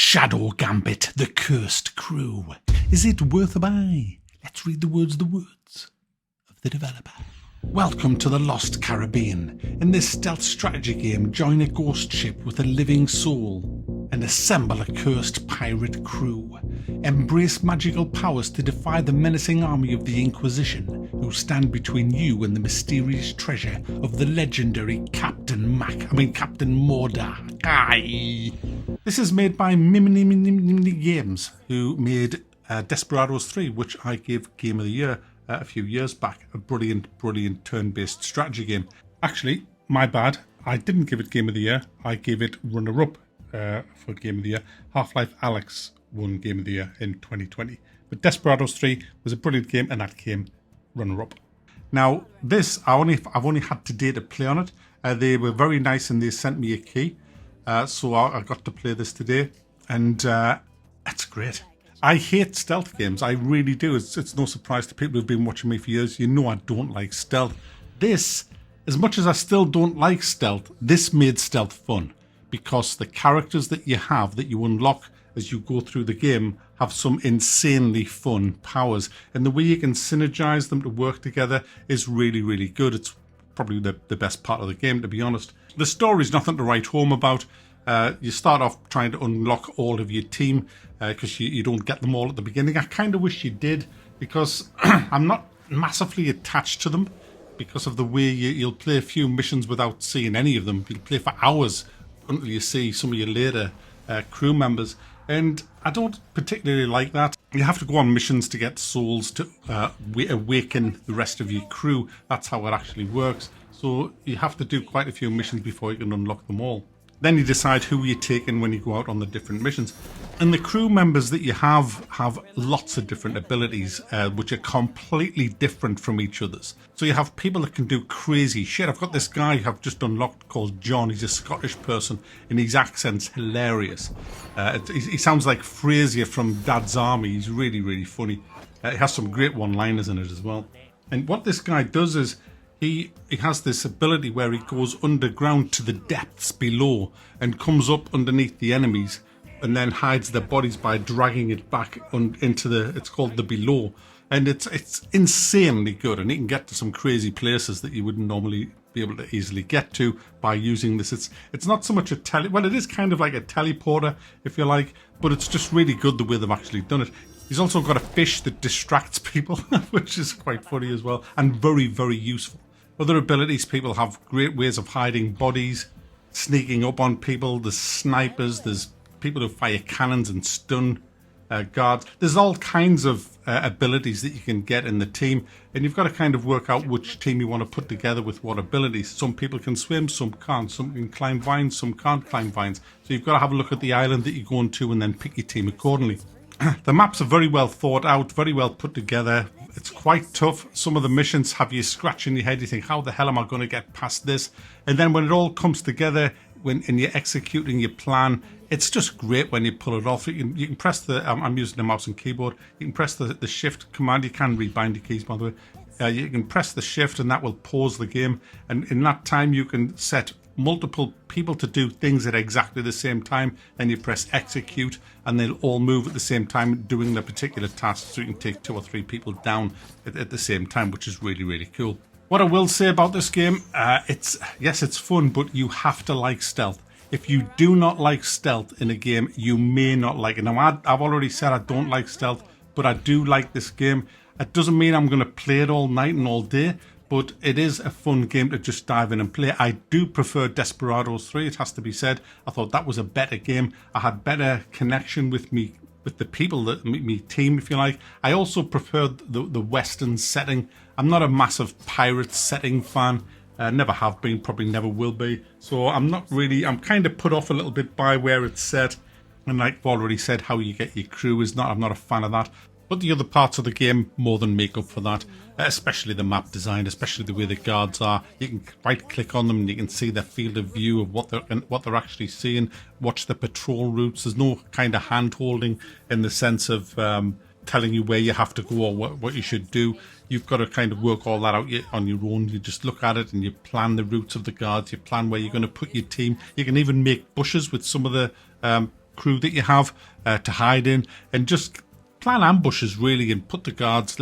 Shadow Gambit, the cursed crew. Is it worth a buy? Let's read the words of the developer. Welcome to the Lost Caribbean. In this stealth strategy game, join a ghost ship with a living soul and assemble a cursed pirate crew. Embrace magical powers to defy the menacing army of the Inquisition, who stand between you and the mysterious treasure of the legendary Captain Mordecai. This is made by Mimini Games, who made Desperados 3, which I gave Game of the Year a few years back. A brilliant turn-based strategy game. Actually, my bad, I didn't give it Game of the Year. I gave it runner-up for Game of the Year. Half-Life Alyx won Game of the Year in 2020. But Desperados 3 was a brilliant game, and that came runner-up. Now, this, I've only had today to play on it. They were very nice, and they sent me a key. So I got to play this today, and it's great. I hate stealth games, I really do. It's no surprise to people who've been watching me for years. You know I don't like stealth. This, as much as I still don't like stealth, this made stealth fun, because the characters that you have, that you unlock as you go through the game, have some insanely fun powers, and the way you can synergize them to work together is really good. It's probably the best part of the game, to be honest. The story's nothing to write home about. You start off trying to unlock all of your team because you don't get them all at the beginning. I kind of wish you did, because I'm not massively attached to them because of the way you'll play a few missions without seeing any of them. You'll play for hours until you see some of your later crew members, and I don't particularly like that. You have to go on missions to get souls to awaken the rest of your crew. That's how it actually works. So you have to do quite a few missions before you can unlock them all. Then you decide who you're taking when you go out on the different missions. And the crew members that you have lots of different abilities, which are completely different from each other's. So you have people that can do crazy shit. I've got this guy I've just unlocked called John. He's a Scottish person, and his accent's hilarious. He sounds like Frasier from Dad's Army. He's really funny. He has some great one-liners in it as well. And what this guy does is, He has this ability where he goes underground to the depths below and comes up underneath the enemies and then hides their bodies by dragging it back into it's called the below. And it's insanely good, and he can get to some crazy places that you wouldn't normally be able to easily get to by using this. It's not so much well, it is kind of like a teleporter, if you like, but it's just really good the way they've actually done it. He's also got a fish that distracts people, which is quite funny as well, and very useful. Other abilities, people have great ways of hiding bodies, sneaking up on people. There's snipers, there's people who fire cannons and stun guards. There's all kinds of abilities that you can get in the team, and you've got to kind of work out which team you want to put together with what abilities. Some people can swim, some can't. Some can climb vines, some can't climb vines. So you've got to have a look at the island that you're going to and then pick your team accordingly. The maps are very well thought out, very well put together. It's quite tough. Some of the missions have you scratching your head. You think, how the hell am I going to get past this? And then when it all comes together, and you're executing your plan, it's just great when you pull it off. You can press I'm using the mouse and keyboard. You can press the shift command. You can rebind your keys, by the way. You can press the shift and that will pause the game. And in that time, you can set multiple people to do things at exactly the same time. Then you press execute and they'll all move at the same time doing the particular task, so you can take 2 or 3 people down at the same time, which is really cool. What I will say about this game, it's fun, but you have to like stealth. If you do not like stealth in a game, you may not like it. Now, I've already said I don't like stealth, but I do like this game. It doesn't mean I'm going to play it all night and all day, but it is a fun game to just dive in and play. I do prefer Desperados 3, it has to be said. I thought that was a better game. I had better connection with the people, me team, if you like. I also preferred the Western setting. I'm not a massive pirate setting fan. Never have been, probably never will be. So I'm kind of put off a little bit by where it's set. And like I've already said, how you get your crew I'm not a fan of that. But the other parts of the game more than make up for that, especially the map design, especially the way the guards are. You can right-click on them and you can see their field of view of what they're actually seeing, watch the patrol routes. There's no kind of hand-holding in the sense of telling you where you have to go or what you should do. You've got to kind of work all that out on your own. You just look at it and you plan the routes of the guards. You plan where you're going to put your team. You can even make bushes with some of the crew that you have to hide in, and just plan ambushes really, and let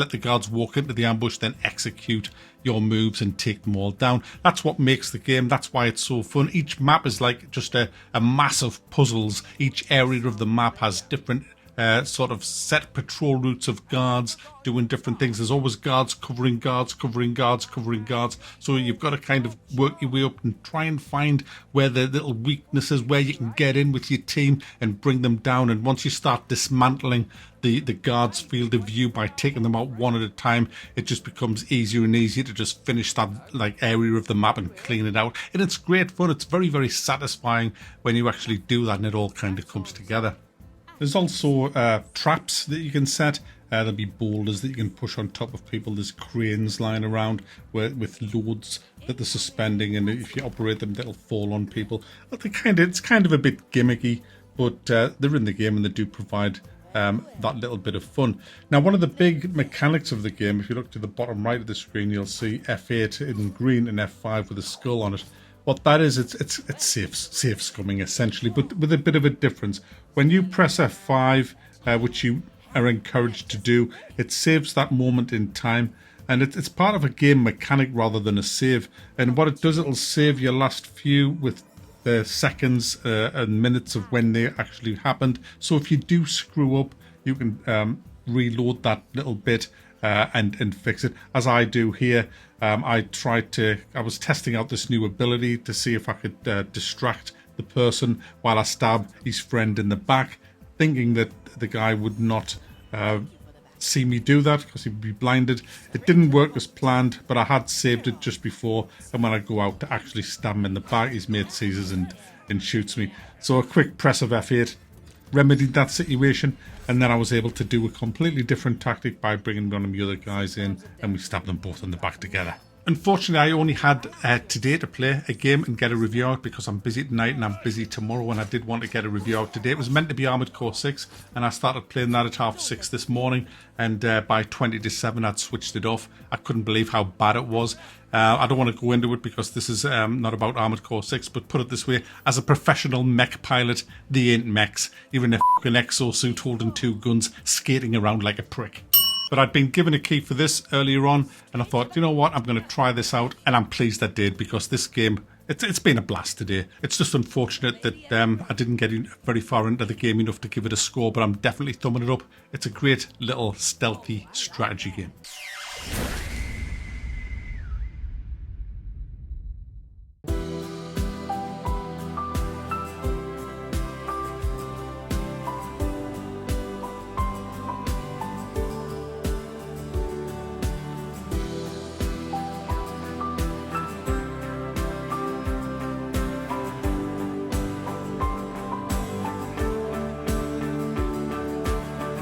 the guards walk into the ambush, then execute your moves and take them all down. That's what makes the game. That's why it's so fun. Each map is like just a mass of puzzles. Each area of the map has different sort of set patrol routes of guards doing different things. There's always guards covering guards, covering guards, covering guards. So you've got to kind of work your way up and try and find where the little weaknesses, where you can get in with your team and bring them down. And once you start dismantling the guards' field of view by taking them out one at a time, it just becomes easier and easier to just finish that like area of the map and clean it out. And it's great fun. It's very, very satisfying when you actually do that and it all kind of comes together. There's also traps that you can set. There'll be boulders that you can push on top of people. There's cranes lying around with loads that they're suspending, and if you operate them, they'll fall on people. It's kind of a bit gimmicky, but they're in the game and they do provide that little bit of fun. Now, one of the big mechanics of the game, if you look to the bottom right of the screen, you'll see F8 in green and F5 with a skull on it. What that is, it's safe scumming essentially, but with a bit of a difference. When you press F5, which you are encouraged to do, it saves that moment in time, and it's part of a game mechanic rather than a save. And what it does, it'll save your last few with the seconds and minutes of when they actually happened. So if you do screw up, you can reload that little bit and fix it, as I do here. I was testing out this new ability to see if I could distract the person while I stab his friend in the back, thinking that the guy would not see me do that because he'd be blinded. It didn't work as planned, but I had saved it just before, and when I go out to actually stab him in the back, his mate sees us and shoots me. So a quick press of F8 remedied that situation, and then I was able to do a completely different tactic by bringing one of the other guys in, and we stabbed them both in the back together. Unfortunately, I only had today to play a game and get a review out because I'm busy tonight and I'm busy tomorrow, and I did want to get a review out today. It was meant to be Armored Core 6, and I started playing that at 6:30 this morning, and by 20 to 7 I'd switched it off. I couldn't believe how bad it was. I don't want to go into it because this is not about Armored Core 6, but put it this way, as a professional mech pilot, they ain't mechs. Even a fucking exosuit holding 2 guns, skating around like a prick. But I'd been given a key for this earlier on, and I thought, you know what, I'm going to try this out, and I'm pleased I did, because this game, it's been a blast today. It's just unfortunate that I didn't get very far into the game enough to give it a score, but I'm definitely thumbing it up. It's a great little stealthy strategy game.